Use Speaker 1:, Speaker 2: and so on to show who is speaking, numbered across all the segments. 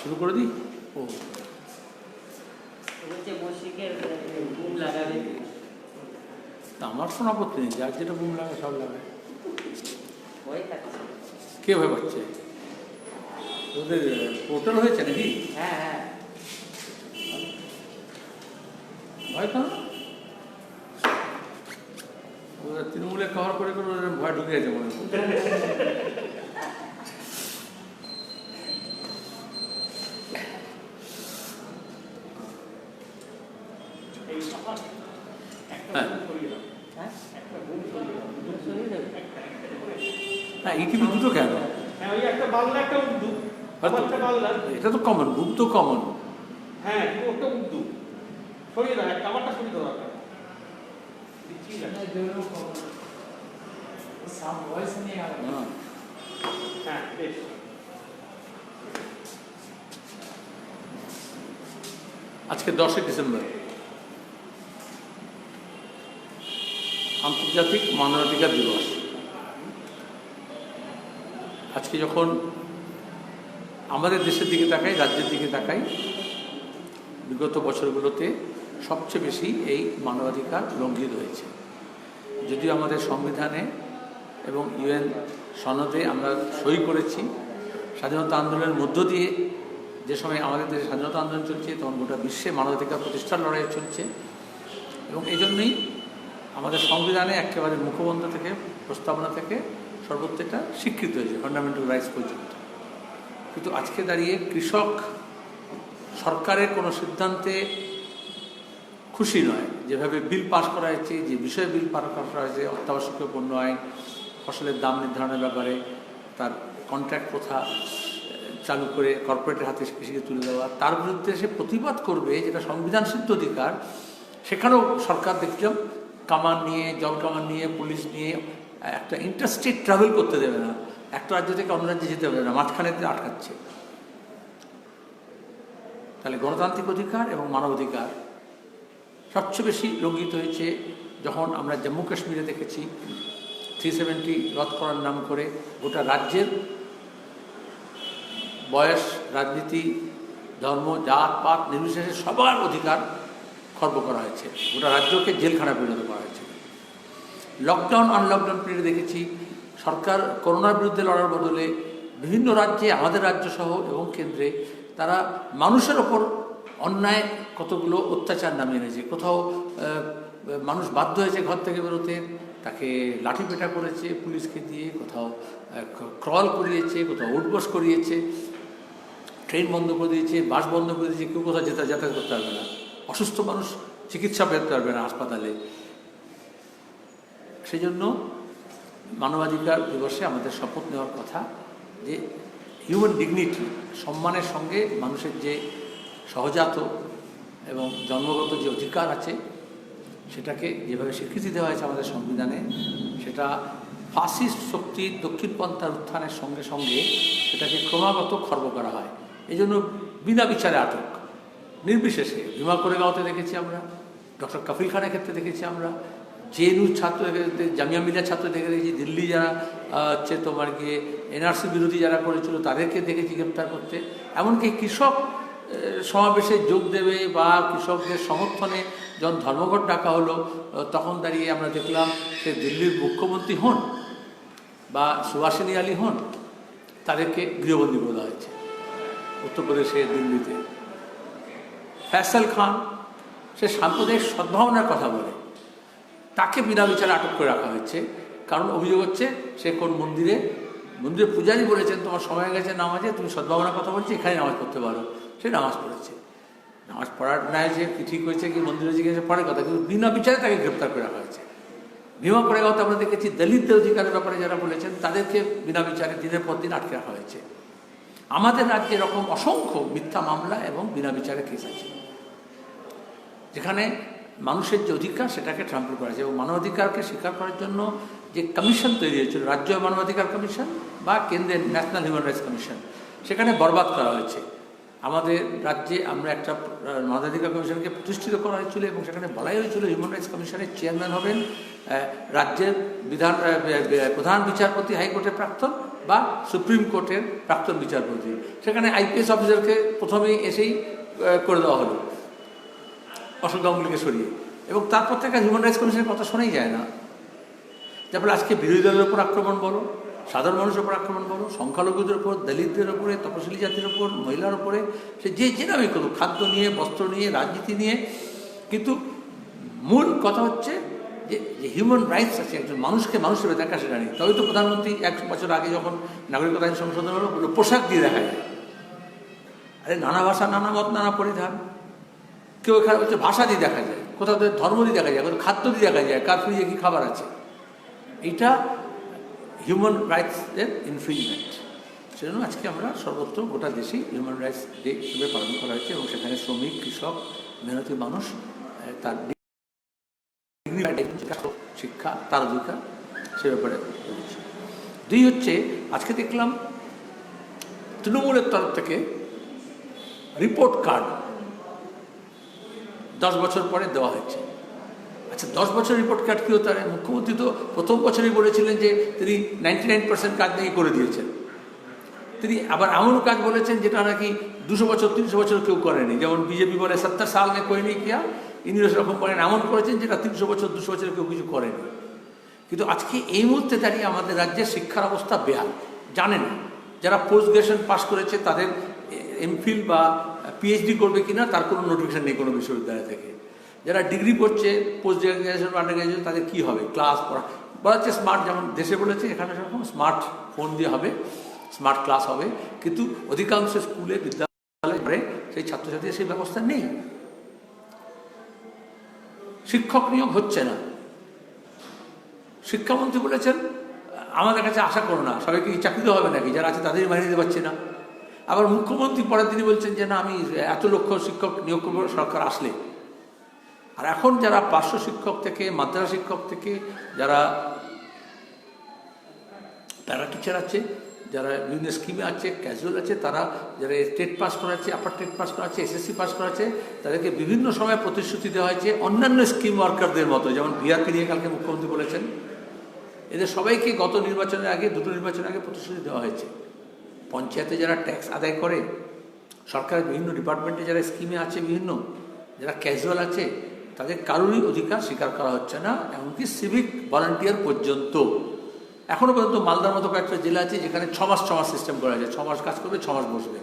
Speaker 1: শুরু করে দিই। ও আমার শোনা করতে নেই, যার যেটা বুম লাগে সব লাগে। কে ভয় পাচ্ছে? ওদের পোর্টাল হয়েছে নাকি?
Speaker 2: হ্যাঁ হ্যাঁ,
Speaker 1: ভয় কেন? ওদের তৃণমূলে কভার করে করে ওদের ভয় ঢুকে গেছে মনে হয়। হ্যাঁ, ইটিভি দুটো কেন? এটা তো কমন, বুক তো কমন।
Speaker 3: হ্যাঁ, ওটা উর্দু সরিয়ে দাও, একটা আমারটা সরিয়ে দাও। হ্যাঁ, বেশ।
Speaker 1: আজকে 10 ডিসেম্বর, আন্তর্জাতিক মানবাধিকার দিবস। আজকে যখন আমাদের দেশের দিকে তাকাই, রাজ্যের দিকে তাকাই, বিগত বছরগুলোতে সবচেয়ে বেশি এই মানবাধিকার লঙ্ঘিত হয়েছে। যদিও আমাদের সংবিধানে এবং UN সনদে আমরা সই করেছি, স্বাধীনতা আন্দোলনের মধ্য দিয়ে যে সময় আমাদের দেশে স্বাধীনতা আন্দোলন চলছে, তখন গোটা বিশ্বে মানবাধিকার প্রতিষ্ঠার লড়াই চলছে, এবং এই জন্যই আমাদের সংবিধানে একেবারে মুখবন্ধ থেকে, প্রস্তাবনা থেকে সর্বত্র এটা স্বীকৃত হয়েছে, ফান্ডামেন্টাল রাইটস পর্যন্ত। কিন্তু আজকে দাঁড়িয়ে কৃষক সরকারের কোনো সিদ্ধান্তে খুশি নয়। যেভাবে বিল পাস করা হয়েছে, যে বিষয়ে বিল পাস করা হয়েছে, অত্যাবশ্যকীয় পণ্য আইন, ফসলের দাম নির্ধারণের ব্যাপারে তার কন্ট্রাক্ট প্রথা চালু করে কর্পোরেটের হাতে কৃষিকে তুলে দেওয়া, তার বিরুদ্ধে সে প্রতিবাদ করবে, যেটা সংবিধান সিদ্ধ অধিকার, সেখানেও সরকার দেখলাম কামান নিয়ে, জল কামান নিয়ে, পুলিশ নিয়ে একটা ইন্টারস্টেট ট্রাভেল করতে দেবে না, একটা রাজ্য থেকে অন্য রাজ্যে যেতে পারে না, মাঝখানে আটকাচ্ছে। তাহলে গণতান্ত্রিক অধিকার এবং মানবাধিকার সবচেয়ে বেশি লঙ্ঘিত হয়েছে যখন আমরা জম্মু কাশ্মীরে দেখেছি 370 রদ করার নাম করে গোটা রাজ্যের বয়স, রাজনীতি, ধর্ম, জাত পাত নির্বিশেষে সবার অধিকার খর্ব করা হয়েছে, গোটা রাজ্যকে জেলখানা পরিণত করা হয়েছে। লকডাউন আনলকডাউন পিরিয়ডে দেখেছি সরকার করোনার বিরুদ্ধে লড়ার বদলে বিভিন্ন রাজ্যে, আমাদের রাজ্য সহ এবং কেন্দ্রে, তারা মানুষের ওপর অন্যায় কতগুলো অত্যাচার নামিয়ে এনেছে। কোথাও মানুষ বাধ্য হয়েছে ঘর থেকে বেরোতে, তাকে লাঠিপেটা করেছে পুলিশকে দিয়ে, কোথাও ক্রল করিয়েছে, কোথাও উঠবস করিয়েছে, ট্রেন বন্ধ করে দিয়েছে, বাস বন্ধ করে দিয়েছে, কেউ কোথাও যাতায়াত করতে পারবে না, অসুস্থ মানুষ চিকিৎসা পেতে পারবে না হাসপাতালে। সেই জন্য মানবাধিকার দিবসে আমাদের শপথ নেওয়ার কথা যে হিউম্যান ডিগনিটি, সম্মানের সঙ্গে মানুষের যে সহজাত এবং জন্মগত যে অধিকার আছে, সেটাকে যেভাবে স্বীকৃতি দেওয়া হয়েছে আমাদের সংবিধানে, সেটা ফাসিস্ট শক্তির দক্ষিণপন্থার উত্থানের সঙ্গে সঙ্গে সেটাকে ক্রমাগত খর্ব করা হয়। এই জন্য বিনা বিচারে আটক, নির্বিশেষে। ভীমা কোরেগাঁওতে দেখেছি আমরা, ডক্টর কাফিল খানের ক্ষেত্রে দেখেছি আমরা, JNU ছাত্র, জামিয়া মিলিয়া ছাত্র দেখেছি, দিল্লি যারা হচ্ছে তোমার গিয়ে NRC বিরোধী যারা করেছিল তাদেরকে দেখেছি গ্রেপ্তার করতে। এমনকি কৃষক সমাবেশে যোগ দেবে বা কৃষকদের সমর্থনে যখন ধর্মঘট ডাকা হলো, তখন দাঁড়িয়ে আমরা দেখলাম সে দিল্লির মুখ্যমন্ত্রী হন বা সুভাষিনী আলী হন, তাদেরকে গৃহবন্দী বলা হয়েছে উত্তরপ্রদেশে, দিল্লিতে। ফয়সাল খান, সে সাম্প্রদায়িক সদ্ভাবনার কথা বলে, তাকে বিনা বিচারে আটক করে রাখা হয়েছে। কারণ অভিযোগ হচ্ছে সে কোন মন্দিরে পূজারী বলেছেন তোমার সময় গেছে নামাজে, তুমি সদ্ভাবনার কথা বলছি, এখানে নামাজ পড়তে পারো। সে নামাজ পড়েছে, নামাজ পড়ার নাই যে ঠিক হয়েছে কি মন্দিরে জিজ্ঞেসে পড়ার কথা, কিন্তু বিনা বিচারে তাকে গ্রেপ্তার করে রাখা হয়েছে। ভীমা কোরেগাঁওতে আমরা দেখেছি দলিতদের অধিকারের ব্যাপারে যারা বলেছেন তাদেরকে বিনা বিচারে দিনের পর দিন আটকে রাখা হয়েছে। আমাদের রাজ্যে এরকম অসংখ্য মিথ্যা মামলা এবং বিনা বিচারে কেস আছে, যেখানে মানুষের যে অধিকার সেটাকে ট্রাম্পল করা হয়েছে। এবং মানবাধিকারকে স্বীকার করার জন্য যে কমিশন তৈরি হয়েছিল, রাজ্য মানবাধিকার কমিশন বা কেন্দ্রের ন্যাশনাল হিউম্যান রাইটস কমিশন, সেখানে বরবাদ করা হয়েছে। আমাদের রাজ্যে আমরা একটা মানবাধিকার কমিশনকে প্রতিষ্ঠিত করা হয়েছিল এবং সেখানে বলাই হয়েছিল হিউম্যান রাইটস কমিশনের চেয়ারম্যান হবেন রাজ্যের প্রধান বিচারপতি, হাইকোর্টের প্রাক্তন বা সুপ্রিম কোর্টের প্রাক্তন বিচারপতি, সেখানে আইপিএস অফিসারকে প্রথমেই এসেই করে দেওয়া হলো অশোক গাঙ্গুলিকে সরিয়ে, এবং তারপর থেকে হিউম্যান রাইটস কমিশনের কথা শোনাই যায় না। তারপরে আজকে বিরোধী দলের ওপর আক্রমণ বলো, সাধারণ মানুষের ওপর আক্রমণ বলো, সংখ্যালঘুদের ওপর, দলিতদের ওপরে, তপশিলি জাতির ওপর, মহিলার ওপরে, সে যে নামে করুক, খাদ্য নিয়ে, বস্ত্র নিয়ে, রাজনীতি নিয়ে, কিন্তু মূল কথা হচ্ছে যে হিউম্যান রাইটস আছে, একজন মানুষকে মানুষ হিসেবে দেখা সেটা নেই। তবে তো প্রধানমন্ত্রী 1 বছর আগে যখন নাগরিকতা আইন সংশোধন হলো, ওগুলো পোশাক দিয়ে দেখা যায়। আরে নানা ভাষা, নানা মত, নানা পরিধান, কেউ এখানে হচ্ছে ভাষা দিয়ে দেখা যায়, কোথাও ধর্ম দিয়ে দেখা যায়, কোথাও খাদ্য দিয়ে দেখা যায়, কার ফ্রিজে কী খাবার আছে। এটা হিউম্যান রাইটসের ইনফ্রিজমেন্ট। সেজন্য আজকে আমরা সর্বত্র গোটা দেশেই হিউম্যান রাইটস ডে হিসেবে পালন করা হয়েছে, এবং সেখানে শ্রমিক, কৃষক, মেহনতি মানুষ তার শিক্ষা, তার অধিকার, সে ব্যাপারে বলেছে। 2 হচ্ছে, আজকে দেখলাম তৃণমূলের তরফ থেকে রিপোর্ট কার্ড 10 বছর পরে দেওয়া হয়েছে। আচ্ছা, 10 বছর রিপোর্ট কার্ড কী হতে পারে? মুখ্যমন্ত্রী তো প্রথম বছরই বলেছিলেন যে তিনি 99% কাজ নাকি করে দিয়েছেন। তিনি আবার এমন কাজ বলেছেন যেটা নাকি 200 বছর 300 বছর কেউ করেনি। যেমন বিজেপি বলে 70 সাল में कोई नहीं किया, ইনিও সেরকম করেন, এমন করেছেন যেটা 300 বছর 200 বছর কেউ কিছু করেনি। কিন্তু আজকে এই মুহূর্তে দাঁড়িয়ে আমাদের রাজ্যের শিক্ষার অবস্থা বেহাল। জানেন, যারা পোস্ট গ্রাজুয়েশন পাস করেছে তাদের এমফিল বা পিএইচডি করবে কিনা তার কোনো নোটিফিকেশন নেই কোনো বিশ্ববিদ্যালয় থেকে। যারা ডিগ্রি করছে, পোস্ট গ্রাজুয়েশন, আন্ডার গ্রাজুয়েশন, তাদের কী হবে? ক্লাস পড়া বলা হচ্ছে স্মার্ট, যেমন দেশে বলেছে এখানে সেরকম স্মার্ট ফোন দিয়ে হবে, স্মার্ট ক্লাস হবে, কিন্তু অধিকাংশ স্কুলে, বিদ্যালয়ে সেই ছাত্রছাত্রীদের সেই ব্যবস্থা নেই। শিক্ষক নিয়োগ হচ্ছে না। শিক্ষামন্ত্রী বলেছেন আমাদের কাছে আশা করো না, সবাইকে চাকরিতে হবে নাকি, যারা আছে তাদেরই মানিয়ে দিতে পারছে না। আবার মুখ্যমন্ত্রী পরের দিনই বলছেন যে না, আমি এত লক্ষ শিক্ষক নিয়োগ করবো সরকার আসলে। আর এখন যারা পার্শ্ব শিক্ষক থেকে, মাদ্রাসা শিক্ষক থেকে, যারা প্যারা টিচার আছে, যারা বিভিন্ন স্কিমে আছে, ক্যাজুয়াল আছে, তারা যারা টেট পাস করাচ্ছে, আপার টেট পাস করাচ্ছে, এসএসসি পাস করাচ্ছে, তাদেরকে বিভিন্ন সময় প্রতিশ্রুতি দেওয়া হয়েছে অন্যান্য স্কিম ওয়ার্কারদের মতো। যেমন বিআরপি নিয়ে কালকে মুখ্যমন্ত্রী বলেছেন, এদের সবাইকে গত নির্বাচনের আগে, 2টো নির্বাচনের আগে প্রতিশ্রুতি দেওয়া হয়েছে। পঞ্চায়েতে যারা ট্যাক্স আদায় করে, সরকারের বিভিন্ন ডিপার্টমেন্টে যারা স্কিমে আছে, বিভিন্ন যারা ক্যাজুয়াল আছে, তাদের কারোরই অধিকার স্বীকার করা হচ্ছে না, এমনকি সিভিক ভলান্টিয়ার পর্যন্ত। এখনও পর্যন্ত মালদার মতো কয়েকটা জেলা আছে যেখানে 6 মাস সিস্টেম করা যায়, 6 মাস কাজ করবে, 6 মাস বসবে।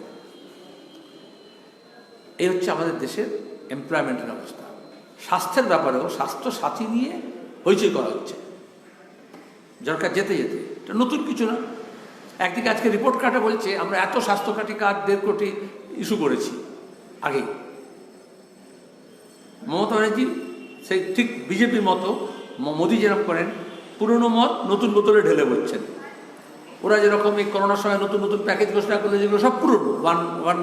Speaker 1: এই হচ্ছে আমাদের দেশের এমপ্লয়মেন্টের অবস্থা। স্বাস্থ্যের ব্যাপারেও স্বাস্থ্য সাথী নিয়ে হইচই করা হচ্ছে সরকার যেতে যেতে। এটা নতুন কিছু না। একদিকে আজকে রিপোর্ট কার্ডে বলছে আমরা এত স্বাস্থ্যসাথী কার্ড 1.5 কোটি ইস্যু করেছি আগে। মমতা ব্যানার্জি সেই ঠিক বিজেপির মতো, মোদী যেরকম করেন, পুরনো মত নতুন বোতলে ঢেলে বলছেন। ওরা যেরকম এই করোনার সময় নতুন নতুন প্যাকেজ ঘোষণা করলে, যেগুলো সব পুরনো, ওয়ান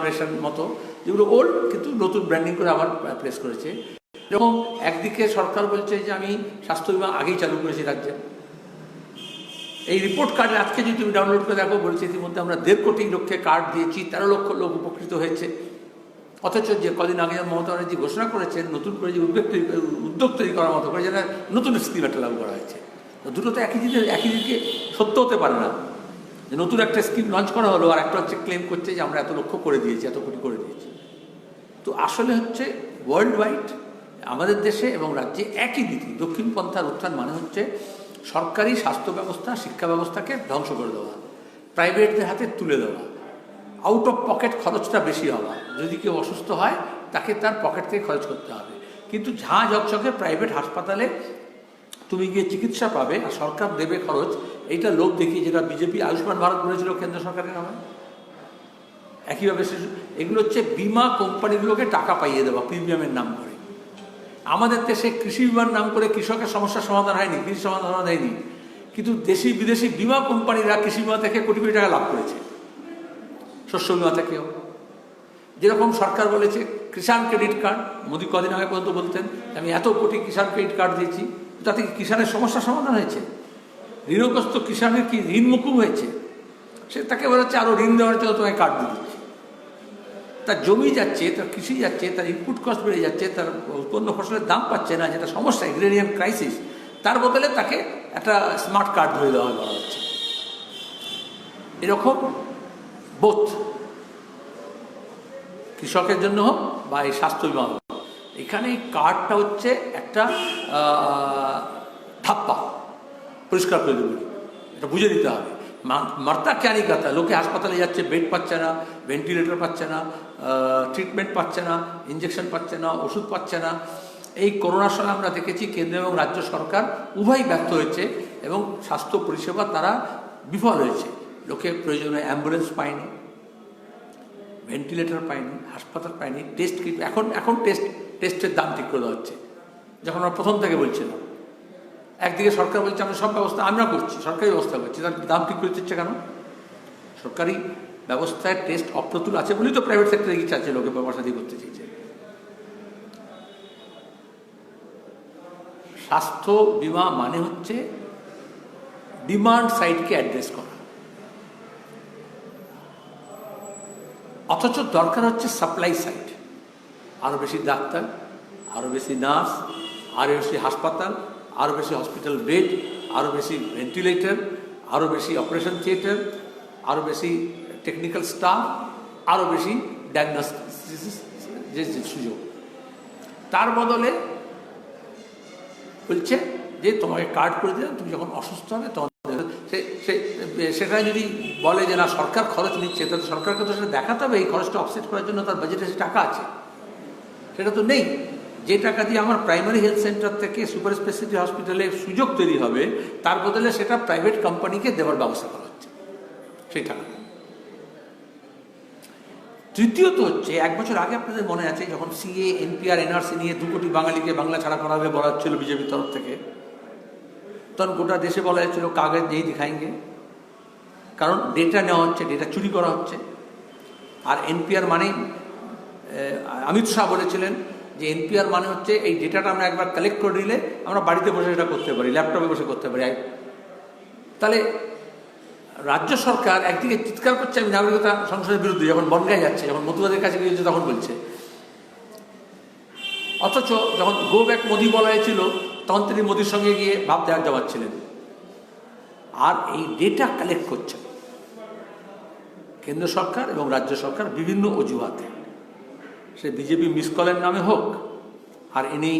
Speaker 1: রেশন মতো, যেগুলো ওল্ড কিন্তু নতুন ব্র্যান্ডিং করে আবার প্লেস করেছে। যেরকম একদিকে সরকার বলছে যে আমি স্বাস্থ্য বিমা আগেই চালু করেছি রাজ্যে। এই রিপোর্ট কার্ডে আজকে যদি তুমি ডাউনলোড করে দেখো, বলছে ইতিমধ্যে আমরা 1.5 কোটি লোককে কার্ড দিয়েছি, 13 লক্ষ লোক উপকৃত হয়েছে। অথচ যে কদিন আগে মমতা ব্যানার্জি ঘোষণা করেছেন নতুন করে যে উদ্যোগ তৈরি করার মতো করে, যেটা নতুন স্কিম একটা লাগু করা হয়েছে, দুটো তো একই দিকে সত্য হতে পারে না। যে নতুন একটা স্কিম লঞ্চ করা হলো, আর একটা হচ্ছে ক্লেম করছে যে আমরা এত লক্ষ করে দিয়েছি, এত কোটি করে দিয়েছি। তো আসলে হচ্ছে ওয়ার্ল্ড ওয়াইড আমাদের দেশে এবং রাজ্যে একই নীতি। দক্ষিণপন্থার উত্থান মানে হচ্ছে সরকারি স্বাস্থ্য ব্যবস্থা, শিক্ষা ব্যবস্থাকে ধ্বংস করে দেওয়া, প্রাইভেটদের হাতে তুলে দেওয়া, আউট অফ পকেট খরচটা বেশি হওয়া। যদি কেউ অসুস্থ হয় তাকে তার পকেট থেকে খরচ করতে হবে। কিন্তু ঝাঁ ঝকঝকে প্রাইভেট হাসপাতালে তুমি গিয়ে চিকিৎসা পাবে আর সরকার দেবে খরচ, এইটা লোভ দেখিয়ে, যেটা বিজেপি আয়ুষ্মান ভারত বলেছিল কেন্দ্র সরকারের নামে। একইভাবে এগুলো হচ্ছে বিমা কোম্পানিগুলোকে টাকা পাইয়ে দেওয়া প্রিমিয়ামের নাম করে। আমাদের দেশে কৃষি বিমার নাম করে কৃষকের সমস্যার সমাধান হয়নি, কৃষি সমাধান হয়নি, কিন্তু দেশি বিদেশি বিমা কোম্পানিরা কৃষি বিমা থেকে কোটি কোটি টাকা লাভ করেছে, শস্য বিমা থেকেও। যেরকম সরকার বলেছে কিষাণ ক্রেডিট কার্ড, মোদী কদিন আগে পর্যন্ত বলতেন আমি এত কোটি কিষাণ ক্রেডিট কার্ড দিয়েছি, তাতে কি কিষাণের সমস্যার সমাধান হয়েছে? ঋণগ্রস্ত কিষাণের কি ঋণ মুকুব হয়েছে? সে তাকে বলেছে আরও ঋণ দেওয়ার জন্য তোমায় কার্ড দিয়ে দিচ্ছি। তার জমি যাচ্ছে, তার কৃষি যাচ্ছে, তার ইনপুট কস্ট বেড়ে যাচ্ছে, তার উৎপন্ন ফসলের দাম পাচ্ছে না, যেটা সমস্যা, এগ্রেরিয়ান ক্রাইসিস, তার বদলে তাকে একটা স্মার্ট কার্ড ধরে দেওয়া বলা হচ্ছে। এরকম বোধ কৃষকের জন্য হোক বা এই স্বাস্থ্য বিমা হোক, এখানে এই কার্ডটা হচ্ছে একটা ধাপ্পা, পরিষ্কার করে দেবে, এটা বুঝে দিতে হবে। মার্তা ক্যানি কথা, লোকে হাসপাতালে যাচ্ছে, বেড পাচ্ছে না, ভেন্টিলেটর পাচ্ছে না, ট্রিটমেন্ট পাচ্ছে না, ইঞ্জেকশন পাচ্ছে না, ওষুধ পাচ্ছে না। এই করোনার সময় আমরা দেখেছি কেন্দ্র এবং রাজ্য সরকার উভয়ই ব্যর্থ হয়েছে এবং স্বাস্থ্য পরিষেবা তারা বিফল হয়েছে। লোকে প্রয়োজনীয় অ্যাম্বুলেন্স পায়নি, ভেন্টিলেটর পায়নি, হাসপাতাল পায়নি, টেস্ট কিট এখন টেস্টের দাম ঠিক করে দেওয়া হচ্ছে, যখন আমরা প্রথম থেকে বলছিলাম। একদিকে সরকার বলছে আমরা সব ব্যবস্থা আমরা করছি, সরকারি ব্যবস্থা করছি, তার দাম ঠিক করে দিচ্ছে কেন? সরকারি ব্যবস্থায় টেস্ট অপ্রতুল আছে বলেই তো প্রাইভেট সেক্টরে গিয়ে চাচ্ছে, লোকে ব্যবসা দিয়ে করতে চাইছে। স্বাস্থ্য বিমা মানে হচ্ছে ডিমান্ড সাইডকে অ্যাড্রেস করা, অথচ দরকার হচ্ছে সাপ্লাই সাইড। আরও বেশি ডাক্তার, আরও বেশি নার্স, আরও বেশি হাসপাতাল, আরও বেশি হসপিটাল বেড, আরও বেশি ভেন্টিলেটর, আরও বেশি অপারেশন থিয়েটার, আরও বেশি টেকনিক্যাল স্টাফ, আরও বেশি ডায়াগনস্টিস যে সুযোগ। তার বদলে বলছে যে তোমাকে কার্ড করে দিলাম, তুমি যখন অসুস্থ হবে তখন সেটা যদি বলে যে না সরকার খরচ নিচ্ছে, তাহলে সরকারকে তো সেটা দেখাতে হবে এই খরচটা অফসেট করার জন্য তার বাজেটে টাকা আছে। সেটা তো নেই। যে টাকা দিয়ে আমার প্রাইমারি হেলথ সেন্টার থেকে সুপার স্পেশালিটি হসপিটালে সুযোগ তৈরি হবে, তার বদলে সেটা প্রাইভেট কোম্পানিকে দেওয়ার ব্যবস্থা করা হচ্ছে সেই টাকা। তৃতীয়ত হচ্ছে, 1 বছর আগে আপনাদের মনে আছে যখন সিএ, এনপিআর, এনআরসি নিয়ে 2 কোটি বাঙালিকে বাংলা ছাড়া করা হবে বলা হচ্ছিল বিজেপির তরফ থেকে, তখন গোটা দেশে বলা হচ্ছিল কাগজ যেই দিখাएंगे, কারণ ডেটা নেওয়া হচ্ছে, ডেটা চুরি করা হচ্ছে। আর এনপিআর মানে অমিত শাহ বলেছিলেন যে এনপিআর মানে হচ্ছে এই ডেটাটা আমরা একবার কালেক্ট করে নিলে আমরা বাড়িতে বসে এটা করতে পারি, ল্যাপটপে বসে করতে পারি। তাহলে রাজ্য সরকার একদিকে চিৎকার করছে আমি নাগরিকতা সংসদের বিরুদ্ধে, যখন বনগায় যাচ্ছে, যখন মতুয়াদের কাছে গিয়েছে তখন বলছে, অথচ যখন গো ব্যাক মোদি বলা হয়েছিল তখন তিনি মোদির সঙ্গে গিয়ে ভাব দেওয়ার জমাচ্ছিলেন। আর এই ডেটা কালেক্ট করছে কেন্দ্র সরকার এবং রাজ্য সরকার বিভিন্ন অজুহাতে, সে বিজেপি মিস কলের নামে হোক, আর ইনি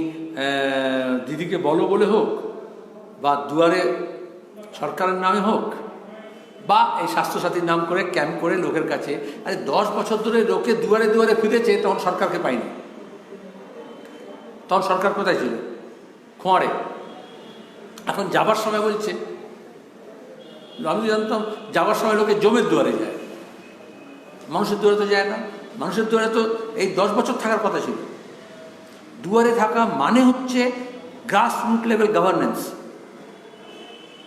Speaker 1: দিদিকে বলো বলে হোক, বা দুয়ারে সরকারের নামে হোক, বা এই স্বাস্থ্যসাথীর নাম করে ক্যাম্প করে লোকের কাছে। আরে 10 বছর ধরে লোকে দুয়ারে দুয়ারে ফিরেছে, তখন সরকারকে পায়নি। তখন সরকার কোথায় ছিল? খোঁয়ারে। এখন যাবার সময় বলছে, আমি জানতাম যাবার সময় লোকে জমের দুয়ারে যায়, মানুষের দুয়ারে তো যায় না। মানুষের দুয়ারে তো এই 10 বছর থাকার কথা ছিল। দুয়ারে থাকা মানে হচ্ছে গ্রাস রুট লেভেল গভর্নেন্স।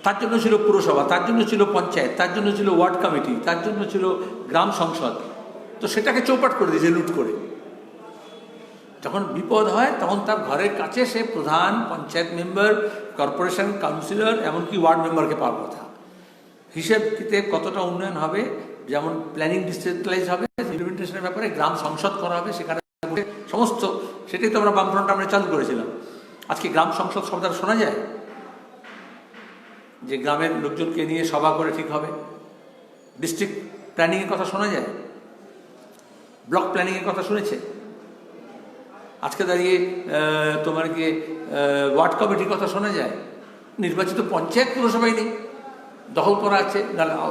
Speaker 1: তার জন্য ছিল পুরসভা, তার জন্য ছিল পঞ্চায়েত, তার জন্য ছিল ওয়ার্ড কমিটি, তার জন্য ছিল গ্রাম সংসদ। তো সেটাকে চৌপাট করে দিয়েছে লুট করে। যখন বিপদ হয় তখন তার ঘরের কাছে সে প্রধান, পঞ্চায়েত মেম্বার, কর্পোরেশন কাউন্সিলর, এমনকি ওয়ার্ড মেম্বারকে পাওয়ার কথা। হিসেবতে কতটা উন্নয়ন হবে, যেমন প্ল্যানিং ডিসেন্ট্রালাইজ হবে, ইমপ্লিমেন্টেশনের ব্যাপারে গ্রাম সংসদ করা হবে, সেখানে সমস্ত, সেটাই তো আমরা বামফ্রন্ট আমরা চালু করেছিলাম। আজকে গ্রাম সংসদ শব্দটা শোনা যায়, যে গ্রামের লোকজনকে নিয়ে সভা করে ঠিক হবে। ডিস্ট্রিক্ট প্ল্যানিংয়ের কথা শোনা যায়, ব্লক প্ল্যানিংয়ের কথা শুনেছে। আজকে দাঁড়িয়ে তোমার গিয়ে ওয়ার্ড কমিটির কথা শোনা যায়। নির্বাচিত পঞ্চায়েত পুরসভাই নেই, দখল করা আছে,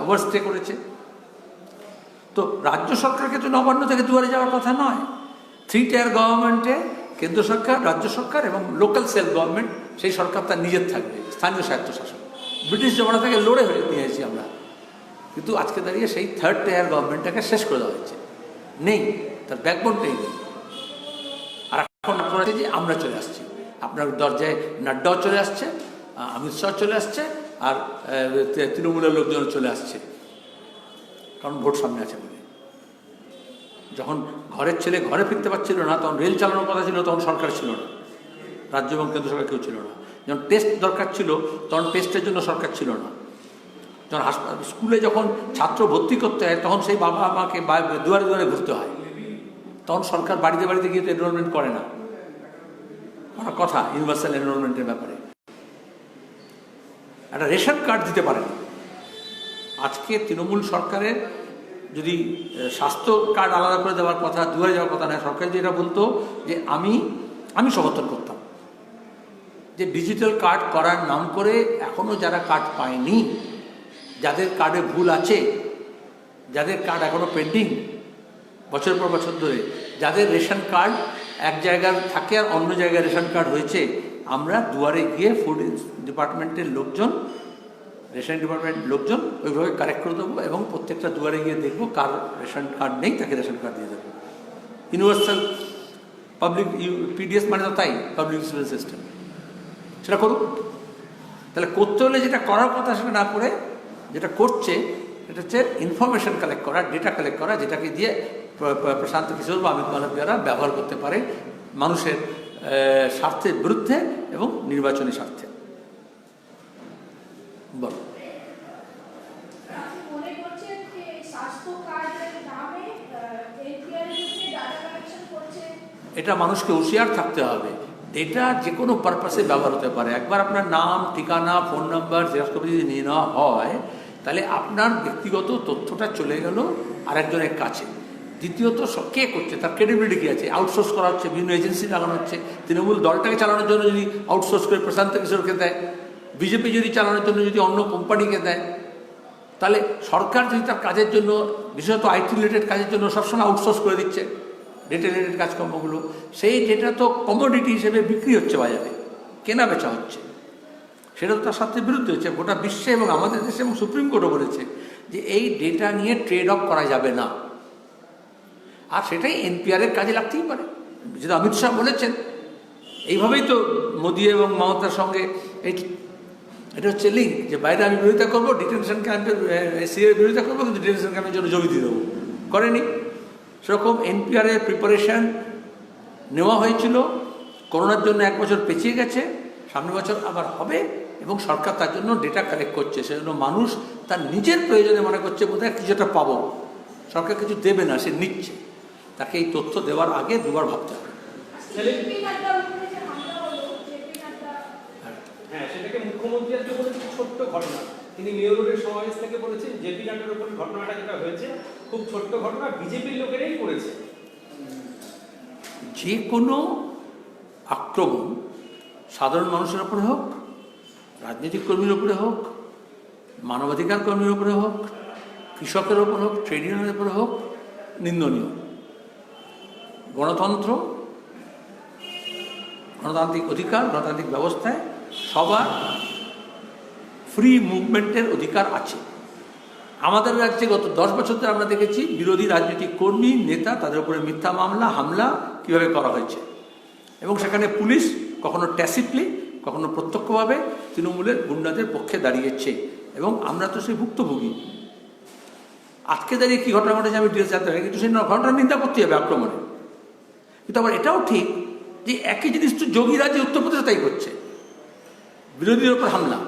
Speaker 1: ওভারস্টে করেছে। তো রাজ্য সরকারকে তো নবান্ন থেকে দুয়ারে যাওয়ার কথা নয়। 3 টায়ার গভর্নমেন্টে কেন্দ্র সরকার, রাজ্য সরকার এবং লোকাল সেলফ গভর্নমেন্ট, সেই সরকার তার নিজের থাকবে, স্থানীয় স্বায়ত্তশাসন। ব্রিটিশ জমানা থেকে লড়ে হয়ে নিয়েছি আমরা, কিন্তু আজকে দাঁড়িয়ে সেই 3rd টায়ার গভর্নমেন্টটাকে শেষ করে দেওয়া হয়েছে, নেই, তার ব্যাকবোনটাই নেই। আর এখন করেছে যে আমরা চলে আসছি, আপনার দরজায় নাড্ডাও চলে আসছে, অমিত শাহ চলে আসছে, আর তৃণমূলের লোকজন চলে আসছে, কারণ ভোট সামনে আছে বলে। যখন ঘরের ছেলে ঘরে ফিরতে পারছিল না, তখন রেল চালানোর কথা ছিল, তখন সরকার ছিল না, রাজ্য এবং কেন্দ্র সরকার কেউ ছিল না। যখন টেস্ট দরকার ছিল, তখন টেস্টের জন্য সরকার ছিল না। যখন স্কুলে যখন ছাত্র ভর্তি করতে হয়, তখন সেই বাবা মাকে দুয়ারে দুয়ারে ঘুরতে হয়, তখন সরকার বাড়িতে বাড়িতে গিয়ে তো এনরোলমেন্ট করে না। আমার কথা ইউনিভার্সাল এনরোলমেন্টের ব্যাপারে একটা রেশন কার্ড দিতে পারেন, আজকে তৃণমূল সরকারের যদি স্বাস্থ্য কার্ড আলাদা করে দেওয়ার কথা, দুয়ারে যাওয়ার কথা নয়, সরকার যেটা বলতো যে আমি সমর্থন করতাম যে ডিজিটাল কার্ড করার নাম করে এখনও যারা কার্ড পায়নি, যাদের কার্ডে ভুল আছে, যাদের কার্ড এখনও পেন্ডিং বছর পর বছর ধরে, যাদের রেশন কার্ড এক জায়গায় থাকে আর অন্য জায়গায় রেশন কার্ড হয়েছে, আমরা দুয়ারে গিয়ে ফুড ডিপার্টমেন্টের লোকজন, রেশন ডিপার্টমেন্টের লোকজন ওইভাবে কারেক্ট করে দেবো এবং প্রত্যেকটা দুয়ারে গিয়ে দেখবো কার রেশন কার্ড নেই তাকে রেশন কার্ড দিয়ে দেবো। ইউনিভার্সাল পাবলিক পিডিএস মানে তো তাই, পাবলিক ডিস্ট্রিবিউশন সিস্টেম, সেটা করুক। তাহলে করতে হলে যেটা করার কথা সেটা না করে যেটা করছে সেটা হচ্ছে ইনফরমেশন কালেক্ট করা, ডেটা কালেক্ট করা, যেটাকে দিয়ে প্রশান্ত কিশোর বা অমিত মালবিয়ারা ব্যবহার করতে পারে মানুষের স্বার্থের বিরুদ্ধে এবং নির্বাচনী স্বার্থে। বলো। এটা মানুষকে হুঁশিয়ার থাকতে হবে। ডেটা যে কোনো পারপাসে ব্যবহার হতে পারে। একবার আপনার নাম, ঠিকানা, ফোন নাম্বার, জেরক্স কপি যদি নিয়ে নেওয়া হয় তাহলে আপনার ব্যক্তিগত তথ্যটা চলে গেল আরেকজনের কাছে। দ্বিতীয়ত কে করছে, তার ক্রেডিবিলিটি কী আছে? আউটসোর্স করা হচ্ছে, বিভিন্ন এজেন্সি লাগানো হচ্ছে। তৃণমূল দলটাকে চালানোর জন্য যদি আউটসোর্স করে প্রশান্ত কিশোরকে দেয়, বিজেপি যদি চালানোর জন্য যদি অন্য কোম্পানিকে দেয়, তাহলে সরকার যদি তার কাজের জন্য, বিশেষত আইটি রিলেটেড কাজের জন্য সবসময় আউটসোর্স করে দিচ্ছে ডেটা রিলেটেড কাজকর্মগুলো, সেই ডেটা তো কমোডিটি হিসেবে বিক্রি হচ্ছে বাজারে, কেনা বেচা হচ্ছে। সেটা তো তার সাথে বিরুদ্ধে হচ্ছে। গোটা বিশ্বে এবং আমাদের দেশে এবং সুপ্রিম কোর্টও বলেছে যে এই ডেটা নিয়ে ট্রেড অফ করা যাবে না। আর সেটাই এনপিআরের কাজে লাগতেই পারে, যেটা অমিত শাহ বলেছেন। এইভাবেই তো মোদি এবং মমতার সঙ্গে এটা হচ্ছে লিঙ্ক, যে বাইরে আমি বিরোধিতা করবো, ডিটেনশন ক্যাম্পের সিএর বিরোধিতা করবো, কিন্তু ডিটেনশন ক্যাম্পের জন্য জমি দিয়ে দেবো। করেনি। সেরকম এনপিআরের প্রিপারেশান নেওয়া হয়েছিল, করোনার জন্য 1 বছর পেছিয়ে গেছে, সামনের বছর আবার হবে এবং সরকার তার জন্য ডেটা কালেক্ট করছে। সেজন্য মানুষ তার নিজের প্রয়োজনে মনে করছে বোধহয় কিছুটা পাবো, সরকার কিছু দেবে না, সে নিচ্ছে। তাকে এই তথ্য দেওয়ার আগে দুবার ভাবতে হবে।
Speaker 3: হ্যাঁ, সেটাকে মুখ্যমন্ত্রী আজকে বলেছেন ছোট্ট ঘটনা। তিনি মেয়র রোডের সমাবেশ থেকে বলেছেন জেপি নাড্ডার উপর ঘটনাটা যেটা হয়েছে খুব ছোট্ট ঘটনা, বিজেপির লোকেরাই করেছে।
Speaker 1: যে কোনো আক্রমণ সাধারণ মানুষের উপরে হোক, রাজনৈতিক কর্মীর উপরে হোক, মানবাধিকার কর্মীর উপরে হোক, কৃষকের উপর হোক, ট্রেড ইউনিয়নের উপরে হোক, নিন্দনীয়। গণতন্ত্র, গণতান্ত্রিক অধিকার, গণতান্ত্রিক ব্যবস্থায় সবার ফ্রি মুভমেন্টের অধিকার আছে। আমাদের রাজ্যে গত 10 বছর ধরে আমরা দেখেছি বিরোধী রাজনৈতিক কর্মী, নেতা, তাদের উপরে মিথ্যা মামলা, হামলা কীভাবে করা হয়েছে এবং সেখানে পুলিশ কখনো ট্যাসিটলি, কখনো প্রত্যক্ষভাবে তৃণমূলের গুন্ডাদের পক্ষে দাঁড়িয়েছে এবং আমরা তো সেই ভুক্তভোগী। আজকে দাঁড়িয়ে কী ঘটনা ঘটেছে আমি ডিটেলস জানতে পারি, কিন্তু সেই ঘটনার নিন্দা করতে হবে আক্রমণে। কিন্তু আবার এটাও ঠিক যে একই জিনিস তো যোগী রাজ্যে উত্তরপ্রদেশে তাই করছে, বিরোধীদের উপর হামলা।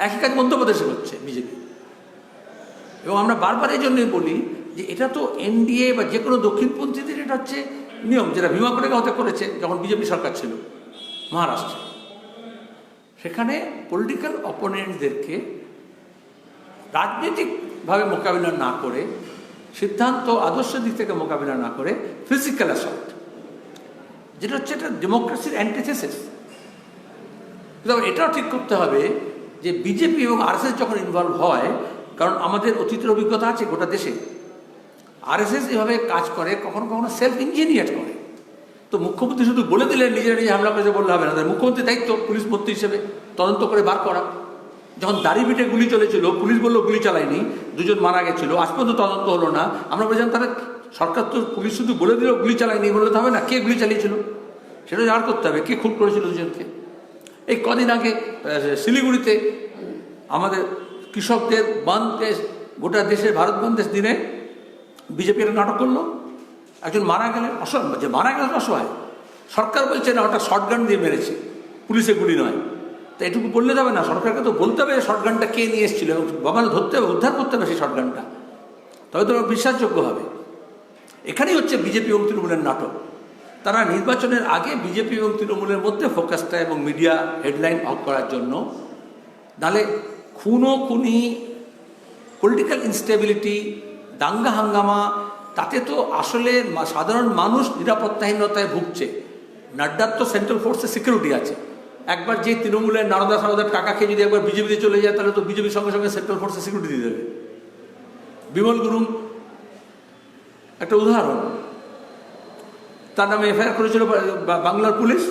Speaker 1: একই কাজ মধ্যপ্রদেশে করছে বিজেপি। এবং আমরা বারবার এই জন্যই বলি যে এটা তো এনডিএ বা যে কোনো দক্ষিণপন্থীদের এটা হচ্ছে নিয়ম, যেটা ভীমা কোরেগা হতে করেছে যখন বিজেপি সরকার ছিল মহারাষ্ট্রে। সেখানে পলিটিক্যাল অপোনেন্টদেরকে রাজনৈতিকভাবে মোকাবিলা না করে, সিদ্ধান্ত আদর্শ দিক থেকে মোকাবিলা না করে ফিজিক্যাল অ্যাসল্ট, যেটা হচ্ছে এটা ডেমোক্রেসির অ্যান্টিথেসিস। কিন্তু এটাও ঠিক করতে হবে যে বিজেপি এবং আরএসএস যখন ইনভলভ হয়, কারণ আমাদের অতীতের অভিজ্ঞতা আছে গোটা দেশে, আরএসএস এভাবে কাজ করে, কখনো কখনো সেলফ ইঞ্জিনিয়ার করে। তো মুখ্যমন্ত্রী শুধু বলে দিলেন নিজেরা নিজে হামলা করেছে বললে হবে না, মুখ্যমন্ত্রীর দায়িত্ব পুলিশ মন্ত্রী হিসেবে তদন্ত করে বার করা। যখন দাড়িভিটে গুলি চলেছিল, পুলিশ বললো গুলি চালায়নি, 2 জন মারা গেছিল, আজ পর্যন্ত তদন্ত হলো না। আমরা বলছিলাম তাহলে সরকার তো পুলিশ শুধু বলে দিল গুলি চালায়নি, বললে তো হবে না, কে গুলি চালিয়েছিল সেটা জানার করতে হবে, কে খুন করেছিল 2 জনকে। এই কদিন আগে শিলিগুড়িতে আমাদের কৃষকদের বাঁধতে গোটা দেশের ভারত বন্ধের দিনে বিজেপি একটা নাটক করলো, একজন মারা গেলেন, যে মারা গেলেন অসহায়, সরকার বলছে না ওটা শর্টগান দিয়ে মেরেছে, পুলিশে গুলি নয়। তা এটুকু বললে যাবে না, সরকারকে তো বলতে হবে শর্টগানটা কে নিয়ে এসেছিল এবং বাবাকে ধরতে হবে, উদ্ধার করতে হবে সেই শর্টগানটা, তবে তো বিশ্বাসযোগ্য হবে। এখানেই হচ্ছে বিজেপি এবং তৃণমূলের নাটক। তারা নির্বাচনের আগে বিজেপি এবং তৃণমূলের মধ্যে ফোকাসটা এবং মিডিয়া হেডলাইন অফ করার জন্য, নাহলে খুনি পলিটিক্যাল ইনস্টেবিলিটি, দাঙ্গা হাঙ্গামা, তাতে তো আসলে সাধারণ মানুষ নিরাপত্তাহীনতায় ভুগছে। নাড্ডার তো সেন্ট্রাল ফোর্সের সিকিউরিটি আছে, একবার যে তৃণমূলের নারদা সারদার টাকা খেয়ে যদি একবার বিজেপিতে চলে যায় তাহলে তো বিজেপির সঙ্গে সঙ্গে সেন্ট্রাল ফোর্সের সিকিউরিটি দিয়ে দেবে। বিমল গুরুং একটা উদাহরণ, তার নামে এফআইআর করেছিল বাংলার পুলিশ।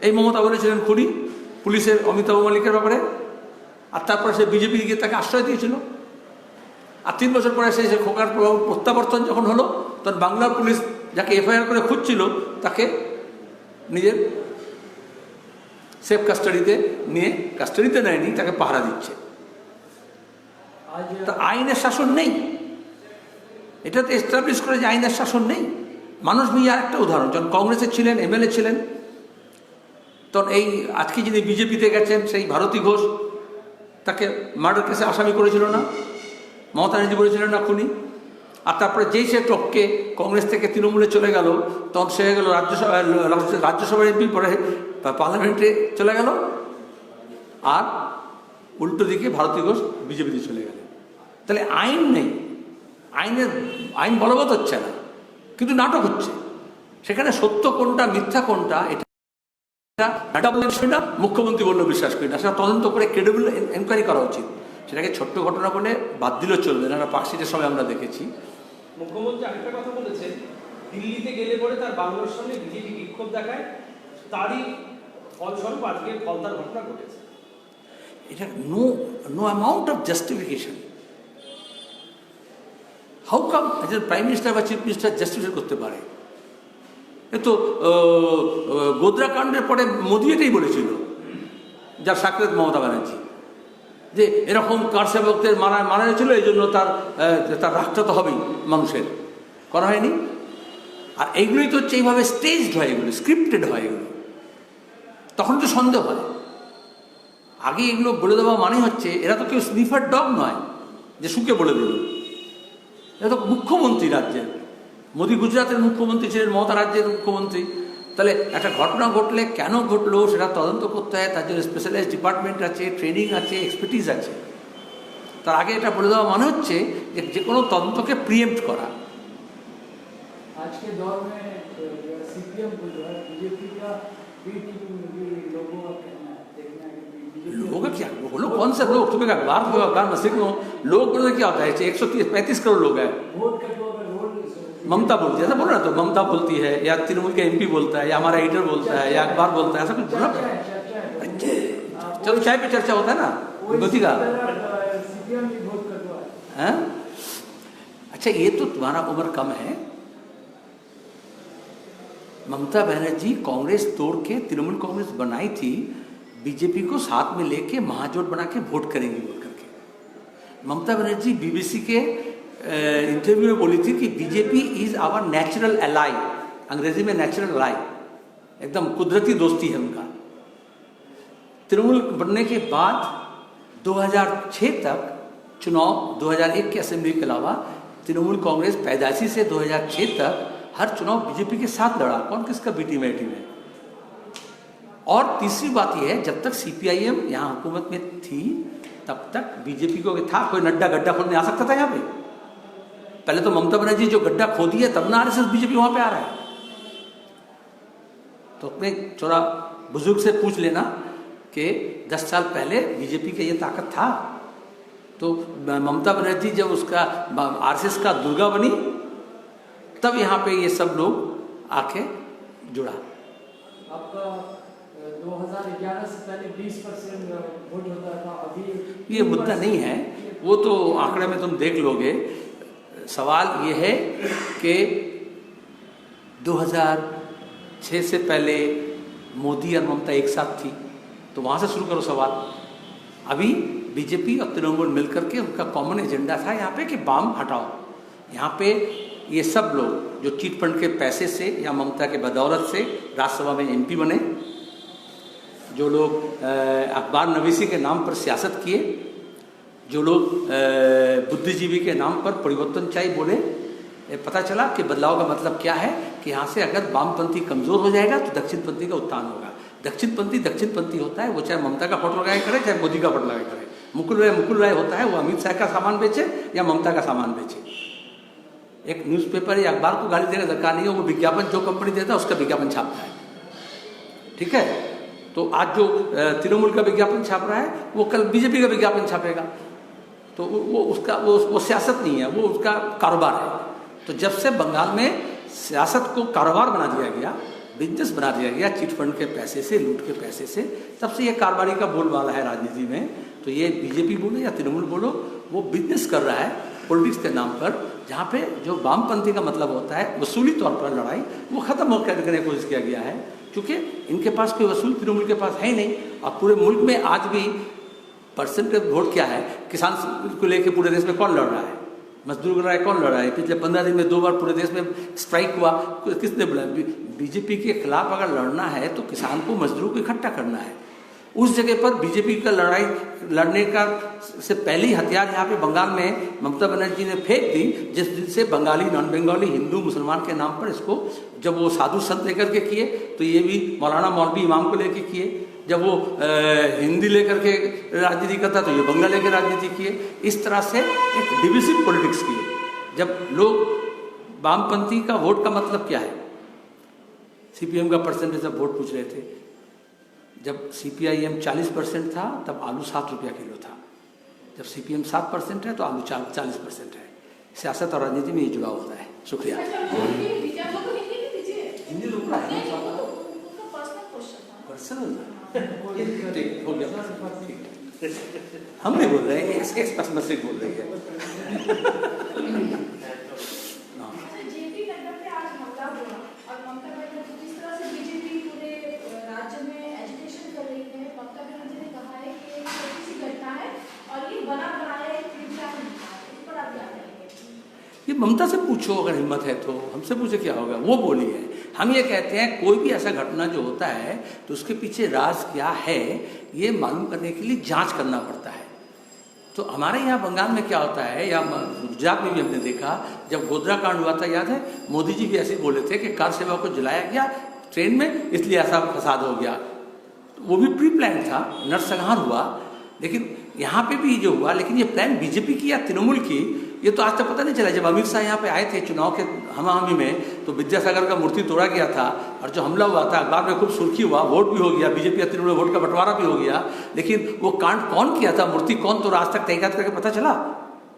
Speaker 1: এই মমতা বলেছিলেন খুনি পুলিশের অমিতাভ মল্লিকের ব্যাপারে, আর তারপরে সে বিজেপি গিয়ে তাকে আশ্রয় দিয়েছিল। আর 3 বছর পরে সে খোকার প্রত্যাবর্তন যখন হলো, তখন বাংলার পুলিশ যাকে এফআইআর করে খুঁজছিল তাকে নিজের সেফ কাস্টাডিতে নিয়ে, কাস্টাডিতে নেয়নি, তাকে পাহারা দিচ্ছে। তা আইনের শাসন নেই, এটা তো এস্টাবলিশ করে যে আইনের শাসন নেই। মানুষ ভূঁইয়া একটা উদাহরণ, যখন কংগ্রেসের ছিলেন, এমএলএ ছিলেন, তখন এই আজকে যিনি বিজেপিতে গেছেন সেই ভারতী ঘোষ, তাকে মার্ডার কেসে আসামি করেছিল না, মমতা ব্যানার্জি বলেছিলেন না খুনি। আর তারপরে যেই সে টপকে কংগ্রেস থেকে তৃণমূলে চলে গেল, তখন সে হয়ে গেল রাজ্যসভার এমপি, পরে পার্লামেন্টে চলে গেল, আর উল্টো দিকে ভারতী ঘোষ বিজেপিতে চলে গেল। তাহলে আইন নেই, আইন বলবৎ হচ্ছে না, কিন্তু নাটক হচ্ছে। সেখানে সত্য কোনটা মিথ্যা কোনটা এটা না মুখ্যমন্ত্রী বললেও বিশ্বাস করি না, সেটা তদন্ত করে ক্রেডিবল এনকোয়ারি করা উচিত। সেটাকে ছোট্ট ঘটনা বলে বাদ দিলেও চলবে না, পার্কশিটের সময় আমরা দেখেছি।
Speaker 3: মুখ্যমন্ত্রী আরেকটা কথা বলেছেন, দিল্লিতে গেলে পরে তার বাংলার সামনে বিজেপি বিক্ষোভ দেখায়, তারই ফলস্বরূপ আজকে ফলতার ঘটনা ঘটেছে।
Speaker 1: এটা no amount of justification. How come একজন প্রাইম মিনিস্টার বা চিফ মিনিস্টার জাস্টিফাই করতে পারে? এ তো গোদ্রা কাণ্ডের পরে মোদি এটাই বলেছিল, যার সাক্ষাৎ মমতা ব্যানার্জি, যে এরকম কারসেবকদের মারা হয়েছিল, এই জন্য তার রাগটা তো হবেই মানুষের, করা হয়নি। আর এইগুলোই তো হচ্ছে এইভাবে স্টেজড হয়, এগুলো স্ক্রিপ্টেড হয়, এগুলো তখন তো সন্দেহ হয়। আগে এগুলো বলে দেওয়া মানে হচ্ছে এরা তো কেউ স্নিফার ডগ নয় যে শুকে বলে দিল, এরা তো মুখ্যমন্ত্রী রাজ্যের। মোদি গুজরাটের মুখ্যমন্ত্রী ছিলেন, মমতা রাজ্যের মুখ্যমন্ত্রী। তাহলে একটা ঘটনা ঘটলে কেন ঘটলো সেটা তদন্ত করতে হয়, তার জন্য স্পেশালাইজড ডিপার্টমেন্ট আছে, ট্রেনিং আছে, এক্সপার্টিজ আছে। তার আগে এটা বলে দেওয়া মানে হচ্ছে যে কোনো তদন্তকে প্রিএম্প্ট করা।
Speaker 2: আজকে দौर में सीपीएम को जो है बीजेपी का बी टीम भी लोगों का कहना है, देखना है कि
Speaker 1: लोग क्या लोग कौन से लोग, तुम्हें बार मस्जिद में लोग बोलते क्या होता है, 135 करोड़ लोग हैं।
Speaker 2: वोट का जो अगर रोल
Speaker 1: ममता बोलती है, ऐसा बोलो ना, तो ममता बोलती है, या तृणमूल का एमपी बोलता है, या हमारा एडिटर बोलता है, या अखबार बोलता है, ऐसा कुछ बोला। चलो चाय पे चर्चा होता है ना गति का।
Speaker 2: सीपीएम भी वोट करवा
Speaker 1: हैं? अच्छा, ये तो तुम्हारा उम्र कम है। ममता बनर्जी कांग्रेस तोड़ के तृणमूल कांग्रेस बनाई थी, बीजेपी को साथ में लेके महाजोट बना के वोट करेंगी बोल करके। ममता बनर्जी बीबीसी के इंटरव्यू में बोली थी कि BJP is our natural ally, अंग्रेजी में नेचुरल एलाई, एकदम कुदरती दोस्ती है उनका। तृणमूल बनने के बाद 2006 तक चुनाव, 2001 के असेंबली के अलावा तृणमूल कांग्रेस पैदाइशी से 2006 तक हर चुनाव बीजेपी के साथ लड़ा। कौन किसका बीटी में टीम है। और तीसरी बात यह है, जब तक सीपीआईएम यहाँ हुकूमत में थी तब तक बीजेपी को था, कोई नड्डा गड्ढा खोदने आ सकता था यहाँ पे? पहले तो ममता बनर्जी जो गड्ढा खोदी है तब ना आरएसएस बीजेपी वहां पे आ रहा है। तो अपने चोरा बुजुर्ग से पूछ लेना कि 10 साल पहले बीजेपी का ये ताकत था, तो ममता बनर्जी जब उसका आरएसएस का दुर्गा बनी तब यहाँ पे ये सब लोग आके जुड़ा।
Speaker 2: आपका 2011 से पहले 20% वोट होता था, अभी
Speaker 1: ये मुद्दा नहीं है, वो तो आंकड़े में तुम देख लोगे। सवाल ये है कि 2006 से पहले मोदी और ममता एक साथ थी, तो वहाँ से शुरू करो सवाल। अभी बीजेपी और तृणमूल मिलकर के उनका कॉमन एजेंडा था यहाँ पे कि बम हटाओ। यहाँ पे ये सब लोग जो चीट फंड के पैसे से या ममता के बदौलत से राज्यसभा में एमपी बने, जो लोग अखबार नवीसी के नाम पर सियासत किए, जो लोग बुद्धिजीवी के नाम पर परिवर्तन चाहिए बोले, पता चला कि बदलाव का मतलब क्या है कि यहाँ से अगर वामपंथी कमजोर हो जाएगा तो दक्षिणपंथी का उत्थान होगा। दक्षिणपंथी होता है, वो चाहे ममता का फोटो लगाए करे चाहे मोदी का फोटो लगाए करे, मुकुल राय होता है, वो अमित शाह का सामान बेचे या ममता का सामान बेचे। एक न्यूज़पेपर या अखबार को गाली देने दरकार नहीं है, वो विज्ञापन जो कंपनी देता है उसका विज्ञापन छापता है, ठीक है। तो आज जो तृणमूल का विज्ञापन छाप रहा है वो कल बीजेपी का विज्ञापन छापेगा, तो वो उसका वो सियासत नहीं है, वो उसका कारोबार है। तो जब से बंगाल में सियासत को कारोबार बना दिया गया, बिजनेस बना दिया गया चिट फंड के पैसे से, लूट के पैसे से, तब से ये कारोबारी का बोलबाला है राजनीति में। तो ये बीजेपी बोलो या तृणमूल बोलो, वो बिजनेस कर रहा है पॉलिटिक्स के नाम पर, जहाँ पे जो वामपंथी का मतलब होता है वसूली तौर पर लड़ाई, वो खत्म करने की कोशिश किया गया है, क्योंकि इनके पास कोई वसूल तृणमूल के पास है ही नहीं। और पूरे मुल्क में आज भी परसेंटेज वोट क्या है, किसान को लेकर पूरे देश में कौन लड़ रहा है, मजदूर लड़ रहा है, कौन लड़ रहा है। पिछले 15 दिन में 2 बार पूरे देश में स्ट्राइक हुआ, किसने बोला? बीजेपी के खिलाफ अगर लड़ना है तो किसान को, मजदूरों को इकट्ठा करना है। उस जगह पर बीजेपी का लड़ने का से पहली हथियार यहाँ पे बंगाल में ममता बनर्जी ने फेंक दी, जिस दिन से बंगाली, नॉन बंगाली, हिंदू, मुसलमान के नाम पर इसको, जब वो साधु संत लेकर के किए तो ये भी मौलाना मौलवी इमाम को लेकर किए, जब वो हिंदी लेकर के राजनीति करता तो ये बंगा लेकर राजनीति किए। इस तरह से एक डिविजिव पॉलिटिक्स किए। जब लोग वामपंथी का वोट का मतलब क्या है, सीपीएम का परसेंटेज ऑफ वोट पूछ रहे थे, जब सीपीआईएम 40% था तब आलू 7 रुपया किलो था, जब सीपीएम 7% है तो आलू 40% है। सियासत और राजनीति में ये जुड़ाव होता है। शुक्रिया। हिंदी लोग पर्सनल हो गया, हम नहीं बोल रहे हैं, एक्स बोल रही है। ये ममता से पूछो अगर हिम्मत है तो, हमसे पूछे क्या होगा, वो बोली है। हम ये कहते हैं कोई भी ऐसा घटना जो होता है तो उसके पीछे राज क्या है ये मालूम करने के लिए जांच करना पड़ता है। तो हमारे यहाँ बंगाल में क्या होता है, या गुजरात में भी हमने देखा, जब गोधरा कांड हुआ था याद है, मोदी जी भी ऐसे बोले थे कि कार सेवा को जलाया गया ट्रेन में, इसलिए ऐसा फसाद हो गया। वो भी प्री प्लान था, नरसंहार हुआ। लेकिन यहाँ पे भी जो हुआ, लेकिन ये प्लान बीजेपी की या तृणमूल की, ये तो आज तक पता नहीं चला। जब अमित शाह यहाँ पे आए थे चुनाव के हमाहमी में, तो विद्यासागर का मूर्ति तोड़ा गया था, और जो हमला हुआ था अखबार में खूब सुर्खी हुआ, वोट भी हो गया, बीजेपी या तृणमूल वोट का बंटवारा भी हो गया। लेकिन वो कांड कौन किया था, मूर्ति कौन तोड़ा, आज तक तहकीकात करके पता चला?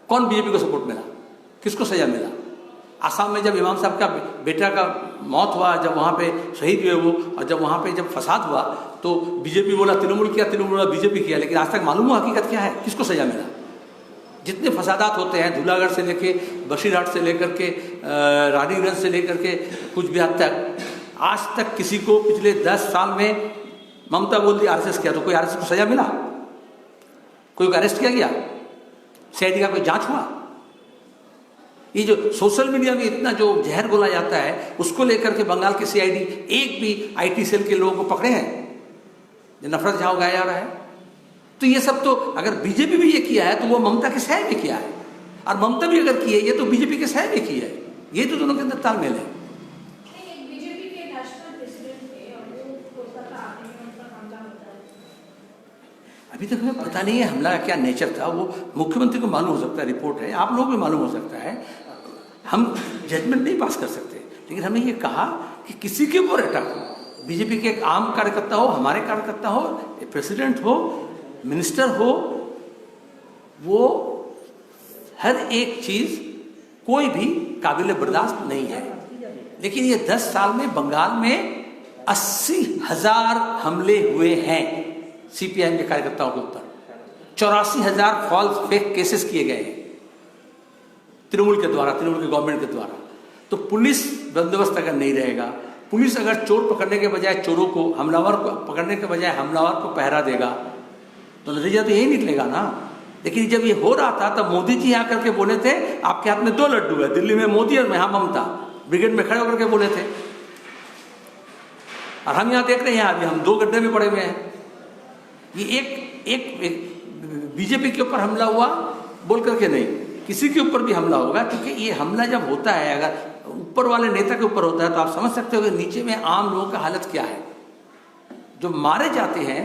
Speaker 1: कौन बीजेपी को सपोर्ट मिला, किसको सजा मिला? आसाम में जब इमाम साहब का बेटा का मौत हुआ, जब वहाँ पे शहीद हुए वो, और जब वहाँ पे जब फसाद हुआ तो बीजेपी बोला तृणमूल किया, तृणमूल बोला बीजेपी किया। लेकिन आज तक मालूम हुआ हकीकत क्या है, किसको सजा मिला? जितने फसादात होते हैं, धूलागढ़ से लेके बशीरहाट से लेकर के रानीगंज से लेकर के कुछ भी हद तक, आज तक किसी को पिछले 10 साल में ममता बोल दी आरएसएस किया, तो कोई आरएसएस को सजा मिला? कोई अरेस्ट किया गया? सीआईडी का कोई जांच हुआ? ये जो सोशल मीडिया में इतना जो जहर घोला जाता है, उसको लेकर के बंगाल के सीआईडी एक भी आईटी सेल के लोगों को पकड़े हैं जो नफरत जहाँ उगाया जा रहा है? तो ये सब तो अगर बीजेपी भी ये किया है तो वो ममता के सह में किया है, और ममता भी अगर की है ये तो बीजेपी के सह में की है। ये तो दोनों के अंदर तालमेल है। अभी तक हमें पता नहीं है हमला का क्या नेचर था, वो मुख्यमंत्री को मालूम हो सकता है, रिपोर्ट है, आप लोगों को मालूम हो सकता है, हम जजमेंट नहीं पास कर सकते। लेकिन हमने ये कहा कि किसी के ऊपर अटैक हो, बीजेपी के एक आम कार्यकर्ता हो, हमारे कार्यकर्ता हो, प्रेसिडेंट हो, मिनिस्टर हो, वो हर एक चीज कोई भी काबिल बर्दाश्त नहीं है। लेकिन ये 10 साल में बंगाल में 80,000 हमले हुए हैं सीपीआईएम के कार्यकर्ताओं के ऊपर, 84,000 फॉल्स फेक केसेस किए गए हैं तृणमूल के द्वारा, तृणमूल के गवर्नमेंट के द्वारा। तो पुलिस बंदोबस्त अगर नहीं रहेगा, पुलिस अगर चोर पकड़ने के बजाय चोरों को, हमलावर को पकड़ने के बजाय हमलावर को पहरा देगा, तो नतीजा तो यही निकलेगा ना। लेकिन जब ये हो रहा था तब मोदी जी यहाँ करके बोले थे आपके हाथ में 2 लड्डू है, दिल्ली में मोदी और यहाँ ममता, ब्रिगेड में खड़े होकर के बोले थे। और हम यहाँ देख रहे हैं अभी हम 2 गड्ढे में पड़े हुए हैं। ये एक बीजेपी के ऊपर हमला हुआ बोल करके नहीं, किसी के ऊपर भी हमला होगा, क्योंकि ये हमला जब होता है अगर ऊपर वाले नेता के ऊपर होता है तो आप समझ सकते हो कि नीचे में आम लोगों का हालत क्या है। जो मारे जाते हैं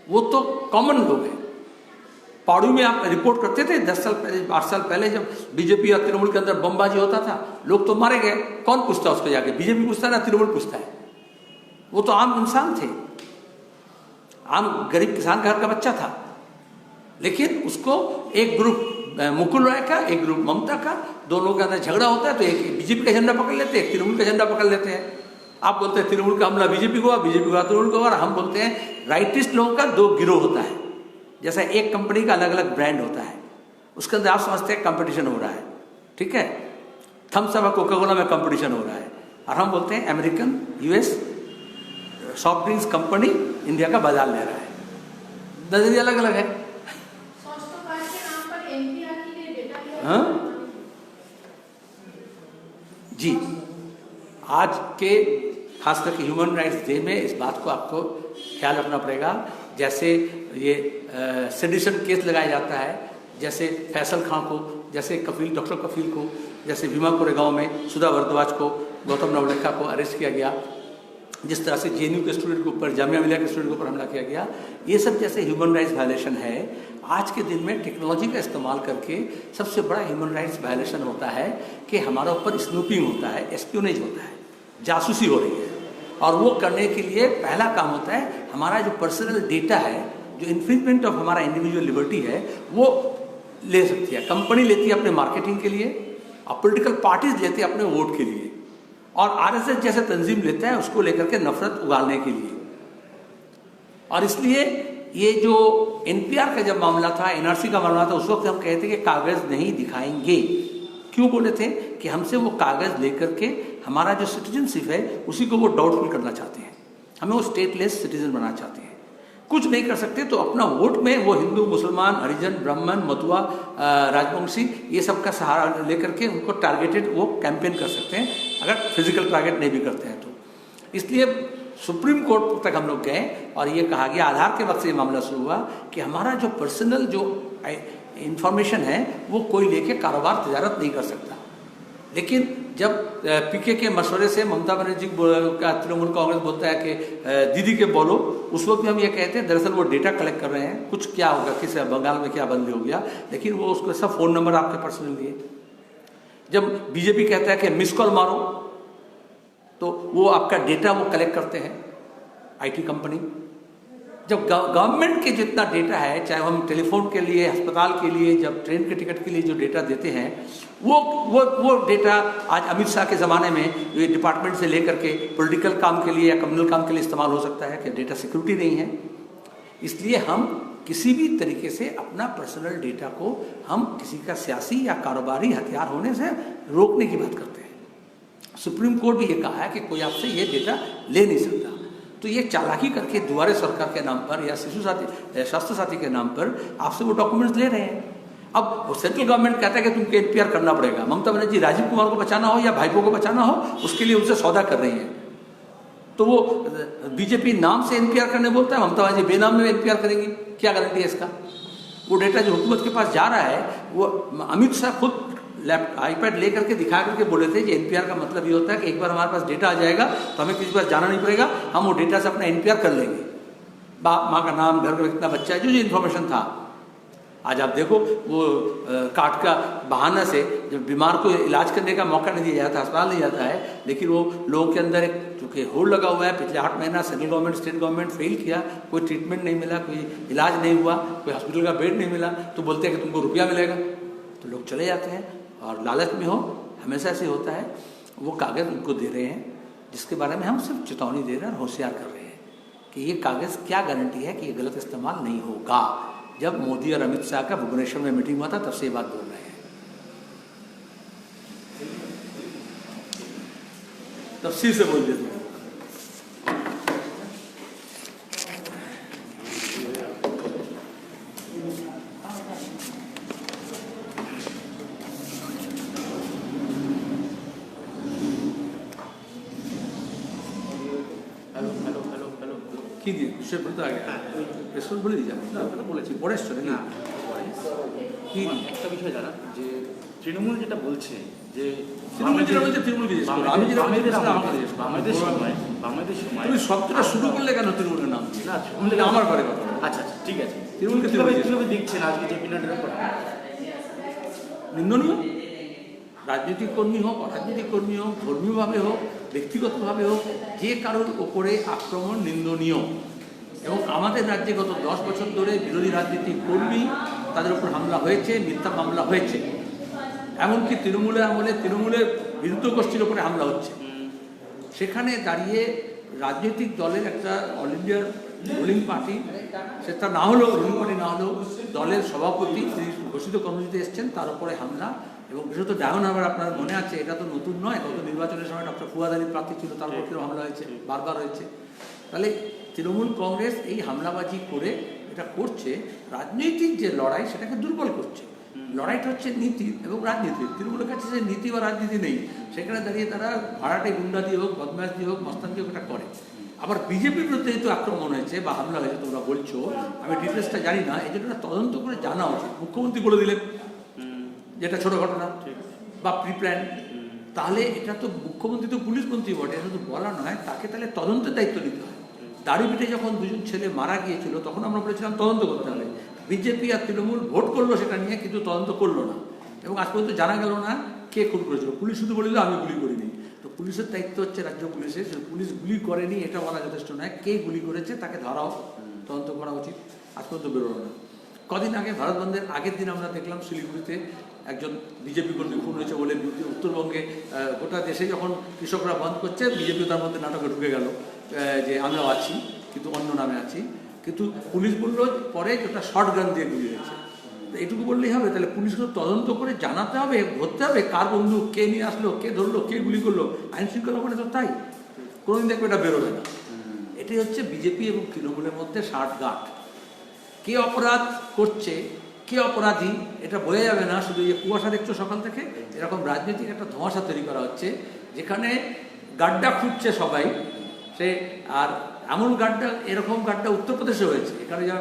Speaker 1: वो तो कॉमन लोग हैं, पौड़ी में आप रिपोर्ट करते थे 10 साल पहले 8 साल पहले जब बीजेपी और तृणमूल के अंदर बमबाजी होता था, लोग तो मारे गए, कौन पूछता उसको जाके? बीजेपी पूछता है ना तृणमूल पूछता है? वो तो आम इंसान थे, आम गरीब किसान का घर का बच्चा था, लेकिन उसको एक ग्रुप मुकुल राय का, एक ग्रुप ममता का, दोनों के अंदर झगड़ा होता है तो एक बीजेपी का झंडा पकड़ लेते हैं, एक तृणमूल का झंडा पकड़ लेते हैं। आप बोलते हैं तृणमूल का हमला बीजेपी को हुआ, बीजेपी का तृणमूल को हुआ, और हम बोलते हैं राइटिस्ट लोगों का दो गिरोह होता है। जैसा एक कंपनी का अलग अलग ब्रांड होता है, उसके अंदर आप समझते हैं कंपटीशन हो रहा है, ठीक है, थम्स अप कोका कोला में कंपटीशन हो रहा है, और हम बोलते हैं American US soft drinks company India का बाजार ले रहा है। नजरिया अलग अलग है। हाँ जी, आज के खास करके ह्यूमन राइट्स डे में इस बात को आपको ख्याल रखना पड़ेगा। जैसे ये सेडिशन केस लगाया जाता है, जैसे फैसल खां को, जैसे कफील डॉक्टर कफील को, जैसे भीमा कोरेगांव में सुधा भारद्वाज को, गौतम नवलखा को अरेस्ट किया गया, जिस तरह से जेएनयू के स्टूडेंट के ऊपर, जामिया मिलिया के स्टूडेंट के ऊपर हमला किया गया, ये सब जैसे ह्यूमन राइट्स वायलेशन है। आज के दिन में टेक्नोलॉजी का इस्तेमाल करके सबसे बड़ा ह्यूमन राइट्स वायलेशन होता है कि हमारा ऊपर स्नूपिंग होता है, एस्पियोनेज होता है, जासूसी हो रही है, और वो करने के लिए पहला काम होता है हमारा जो पर्सनल डेटा है, जो इन्फ्रिंजमेंट ऑफ हमारा इंडिविजुअल लिबर्टी है, वो ले सकती है। कंपनी लेती है अपने मार्केटिंग के लिए, और पॉलिटिकल पार्टीज लेते हैं अपने वोट के लिए, और आरएसएस जैसे तंजीम लेता है उसको लेकर के नफरत उगालने के लिए। और इसलिए ये जो एनपीआर का जब मामला था, एनआरसी का मामला था, उस वक्त हम कहते कि कागज नहीं दिखाएंगे। क्यों बोले थे? कि हमसे वो कागज लेकर के हमारा जो सिटीजनशिप है उसी को वो डाउटफुल करना चाहते हैं, हमें वो स्टेटलेस सिटीजन बनाना चाहते हैं। कुछ नहीं कर सकते तो अपना वोट में वो हिंदू, मुसलमान, हरिजन, ब्राह्मण, मथुआ, राजवंशी, ये सब का सहारा लेकर के उनको टारगेटेड वो कैंपेन कर सकते हैं, अगर फिजिकल टारगेट नहीं भी करते हैं तो। इसलिए सुप्रीम कोर्ट तक हम लोग गए और ये कहा गया, आधार के वक्त से ये मामला शुरू हुआ कि हमारा जो पर्सनल जो इंफॉर्मेशन है वो कोई लेके कारोबार तजारत नहीं कर सकता। लेकिन जब पीके के मशवरे से ममता बनर्जी का तृणमूल कांग्रेस बोलता है कि दीदी के बोलो, उस वक्त भी हम ये कहते हैं दरअसल वो डेटा कलेक्ट कर रहे हैं, कुछ क्या होगा, किस बंगाल में क्या बदली हो गया, लेकिन वो उसको सब फ़ोन नंबर आपके पर्सनल दिए। जब बीजेपी कहता है कि मिस कॉल मारो, तो वो आपका डेटा वो कलेक्ट करते हैं आईटी कंपनी। जब गवर्नमेंट के जितना डेटा है, चाहे हम टेलीफोन के लिए, अस्पताल के लिए, जब ट्रेन के टिकट के लिए जो डेटा देते हैं, वो डेटा आज अमित शाह के ज़माने में ये डिपार्टमेंट से लेकर के पॉलिटिकल काम के लिए या कम्युनल काम के लिए इस्तेमाल हो सकता है कि डेटा सिक्योरिटी नहीं है। इसलिए हम किसी भी तरीके से अपना पर्सनल डेटा को हम किसी का सियासी या कारोबारी हथियार होने से रोकने की बात करते हैं। सुप्रीम कोर्ट भी ये कहा है कि कोई आपसे ये डेटा ले नहीं सकता। तो ये चालाकी करके दुआरे सरकार के नाम पर या शिशु साथी, स्वास्थ्य साथी के नाम पर आपसे वो डॉक्यूमेंट्स ले रहे हैं। अब सेंट्रल गवर्नमेंट कहता है कि तुमको एनपीआर करना पड़ेगा। ममता बनर्जी राजीव कुमार को बचाना हो या भाईपो को बचाना हो, उसके लिए उनसे सौदा कर रही है। तो वो बीजेपी नाम से एनपीआर करने बोलता है, ममता बनर्जी बेनाम में एनपीआर करेंगी, क्या गारंटी है इसका? वो डेटा जो हुकूमत के पास जा रहा है, वो अमित शाह खुद आईपैड लेकर के दिखा करके बोले थे कि एनपीआर का मतलब ये होता है कि एक बार हमारे पास डेटा आ जाएगा तो हमें किसी बार जाना नहीं पड़ेगा, हम वो डेटा से अपना एनपीआर कर लेंगे, बाप माँ का नाम, घर में कितना बच्चा है, जो इन्फॉर्मेशन था। आज आप देखो वो काट का बहाना से जब बीमार को इलाज करने का मौका नहीं दिया जाता, अस्पताल नहीं जाता है, लेकिन वो लोगों के अंदर एक चूँकि होल्ड लगा हुआ है, पिछले 8 महीना central government state government fail किया, कोई ट्रीटमेंट नहीं मिला, कोई इलाज नहीं हुआ, कोई हॉस्पिटल का बेड नहीं मिला, तो बोलते हैं कि तुमको रुपया मिलेगा, तो लोग चले जाते हैं। और लालच में हो, हमेशा ऐसे होता है, वो कागज़ उनको दे रहे हैं जिसके बारे में हम सिर्फ चेतावनी दे रहे हैं और होशियार कर रहे हैं कि ये कागज़ क्या गारंटी है कि ये गलत इस्तेमाल नहीं होगा। जब मोदी और अमित शाह का भुवनेश्वर में मीटिंग हुआ था तब से ये बात बोल रहे हैं, तफसील से बोल देते हैं। কি দিয়ে সে বলতে আগে রেসপন্স বলে দিই না, কথা বলেছি পরে এসছো নাকি? কি
Speaker 4: একটা বিষয় জানা যে তৃণমূল যেটা বলছে যে
Speaker 1: তৃণমূল যেটা বলছে তৃণমূল জিজ্ঞেস করো, আমি যেটা বলছি সেটা আমাকে জিজ্ঞেস করো।
Speaker 4: বাংলাদেশ সময়
Speaker 1: তুমি শব্দটা শুরু করলে কেন তৃণমূলের নাম দিয়ে?
Speaker 4: না
Speaker 1: আমার ঘরে কথা।
Speaker 4: আচ্ছা আচ্ছা ঠিক আছে,
Speaker 1: তৃণমূলকে
Speaker 4: কিভাবে
Speaker 1: তৃণমূল
Speaker 4: কিভাবে দেখছেন আজকে জেপি নাড্ডার উপর?
Speaker 1: নিন্দনীয়। রাজনৈতিক কর্মী হোক, অরাজনৈতিক কর্মী হোক, ধর্মীয়ভাবে হোক, ব্যক্তিগতভাবে হোক, যে কারোর ওপরে আক্রমণ নিন্দনীয়। এবং আমাদের রাজ্যে গত 10 বছর ধরে বিরোধী রাজনীতিক কর্মী তাদের উপর হামলা হয়েছে, মিথ্যা মামলা হয়েছে। এমনকি তৃণমূলের আমলে তৃণমূলের বিরুদ্ধ গোষ্ঠীর উপরে হামলা হচ্ছে। সেখানে দাঁড়িয়ে রাজনৈতিক দলের একটা অল ইন্ডিয়ার রুলিং পার্টি, সেটা না হলেও রুলিং পার্টি না হলেও দলের সভাপতি তিনি ঘোষিত কর্মসূচিতে এসছেন, তার উপরে হামলা। এবং বিশেষত ডায়মন্ড হারবার আপনার মনে আছে, এটা তো নতুন নয়, গত নির্বাচনের সময় ডক্টর ফুয়াদ আলী প্রার্থী ছিল, তার উপরেও হামলা হয়েছে, বারবার হয়েছে। তাহলে তৃণমূল কংগ্রেস এই হামলাবাজি করে এটা করছে, রাজনৈতিক যে লড়াই সেটাকে দুর্বল করছে। লড়াইটা হচ্ছে নীতি এবং রাজনীতি। তৃণমূলের কাছে যে নীতি বা রাজনীতি নেই, সেখানে দাঁড়িয়ে তারা ভাড়াটে গুন্ডা দিয়ে হোক, বদমাশ দিয়ে হোক, মস্তান দিয়ে হোক এটা করে। আবার বিজেপির বিরুদ্ধে যেহেতু আক্রমণ হয়েছে বা হামলা হয়েছে তোমরা বলছো, আমি ডিটেলসটা জানি না, এই জন্য তদন্ত করে জানা উচিত। মুখ্যমন্ত্রী বলে দিলেন যেটা ছোট ঘটনা বা প্রিপ্ল্যান, তাহলে এটা তো মুখ্যমন্ত্রী তো পুলিশ মন্ত্রী বটে, এটা তো বলা নয়, তাকে তাহলে তদন্তের দায়িত্ব নিতে হয়। দাড়িপিঠে যখন দুজন ছেলে মারা গিয়েছিল তখন আমরা বলেছিলাম তদন্ত করতে হবে। বিজেপি আর তৃণমূল ভোট করলো সেটা নিয়ে, কিন্তু তদন্ত করলো না। এবং আজ পর্যন্ত জানা গেল না কে খুন করেছিল। পুলিশ শুধু বলিল আমি গুলি করিনি। তো পুলিশের দায়িত্ব হচ্ছে রাজ্য পুলিশের, পুলিশ গুলি করেনি এটা বলা যথেষ্ট নয়, কে গুলি করেছে তাকে ধরাও, তদন্ত করা উচিত। আজ পর্যন্ত বেরোলো না। কদিন আগে ভারত বন্ধের আগের দিন আমরা দেখলাম শিলিগুড়িতে একজন বিজেপি কর্মী খুন হয়েছে বলে উত্তরবঙ্গে গোটা দেশে যখন কৃষকরা বন্ধ করছে, বিজেপি তার মধ্যে নাটকে ঢুকে গেল যে আমরাও আছি কিন্তু অন্য নামে আছি। কিন্তু পুলিশ বললো পরে যে ওটা শর্ট গান দিয়ে গুলি হয়েছে। এইটুকু বললেই হবে? তাহলে পুলিশকে তদন্ত করে জানাতে হবে, ধরতে হবে কার বন্দুক, কে নিয়ে আসলো, কে ধরলো, কে গুলি করলো। আইন শৃঙ্খলা মানে তো তাই, কোনোদিন দেখবে এটা বেরোবে না। এটাই হচ্ছে বিজেপি এবং তৃণমূলের মধ্যে ষাটগাঁঠ। কে অপরাধ করছে, কে অপরাধী এটা বোঝা যাবে না। শুধু যে কুয়াশা দেখছো সকাল থেকে, এরকম রাজনৈতিক একটা ধোঁয়াশা তৈরি করা হচ্ছে, যেখানে গাড্ডা খুঁজছে সবাই। সে আর এমন গাড্ডা, এরকম গাড্ডা উত্তরপ্রদেশে হয়েছে। এখানে যা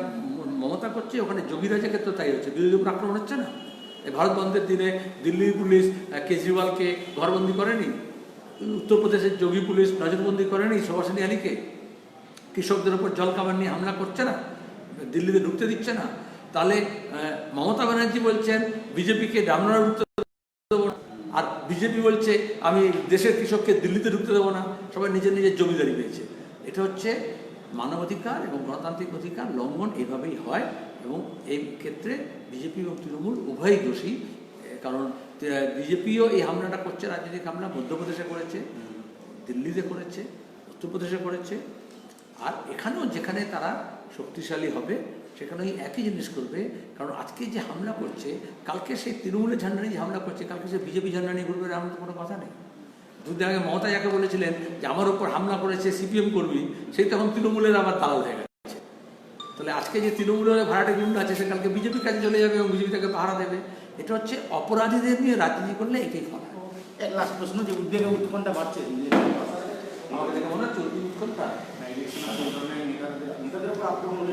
Speaker 1: মমতা করছে, ওখানে যোগীরাজের ক্ষেত্রে তাই হচ্ছে। বিরোধীর উপর আক্রমণ হচ্ছে না? এই ভারত বন্ধের দিনে দিল্লির পুলিশ কেজরিওয়ালকে ঘরবন্দি করেনি, উত্তরপ্রদেশের যোগী পুলিশ নজরবন্দি করেনি সুভাষিনী আলীকে, কৃষকদের উপর জল কামান নিয়ে হামলা করছে না, দিল্লিতে ঢুকতে দিচ্ছে না। তাহলে মমতা ব্যানার্জি বলছেন বিজেপিকে ডামনার ঢুকতে দেবো না, আর বিজেপি বলছে আমি দেশের কৃষককে দিল্লিতে ঢুকতে দেবো না। সবাই নিজের নিজের জমিদারি পেয়েছে। এটা হচ্ছে মানবাধিকার এবং গণতান্ত্রিক অধিকার লঙ্ঘন, এভাবেই হয়। এবং এই ক্ষেত্রে বিজেপি এবং তৃণমূল উভয়ই দোষী। কারণ বিজেপিও এই হামলাটা করছে, রাজনৈতিক হামলা মধ্যপ্রদেশে করেছে, দিল্লিতে করেছে, উত্তরপ্রদেশে করেছে। আর এখানেও যেখানে তারা শক্তিশালী হবে সেখানে ওই একই জিনিস করবে। কারণ আজকে যে হামলা করছে, কালকে সেই তৃণমূলের ঝান্ডা নিয়ে হামলা করছে, কালকে সে বিজেপি ঝান্ডা নিয়ে ঘুরবে, এমন তো কোনো কথা নেই। দুদিন আগে মমতা যাকে বলেছিলেন যে আমার ওপর হামলা করেছে সিপিএম কর্মী, সেই তখন তৃণমূলের আবার দালাল হয়ে গেছে। তাহলে আজকে যে তৃণমূলের ভাড়াটে গুন্ডা আছে, সে কালকে বিজেপির কাছে চলে যাবে এবং বিজেপি তাকে পাহারা দেবে। এটা হচ্ছে অপরাধীদের নিয়ে রাজনীতি করলে এটাই ফল।
Speaker 4: এক লাস্ট প্রশ্ন, যে উদ্বেগে উৎকণ্ঠা বাড়ছে
Speaker 1: আমাকে দেখে মনে হচ্ছে উৎকণ্ঠা
Speaker 4: নেতাদের উপর আক্রমণ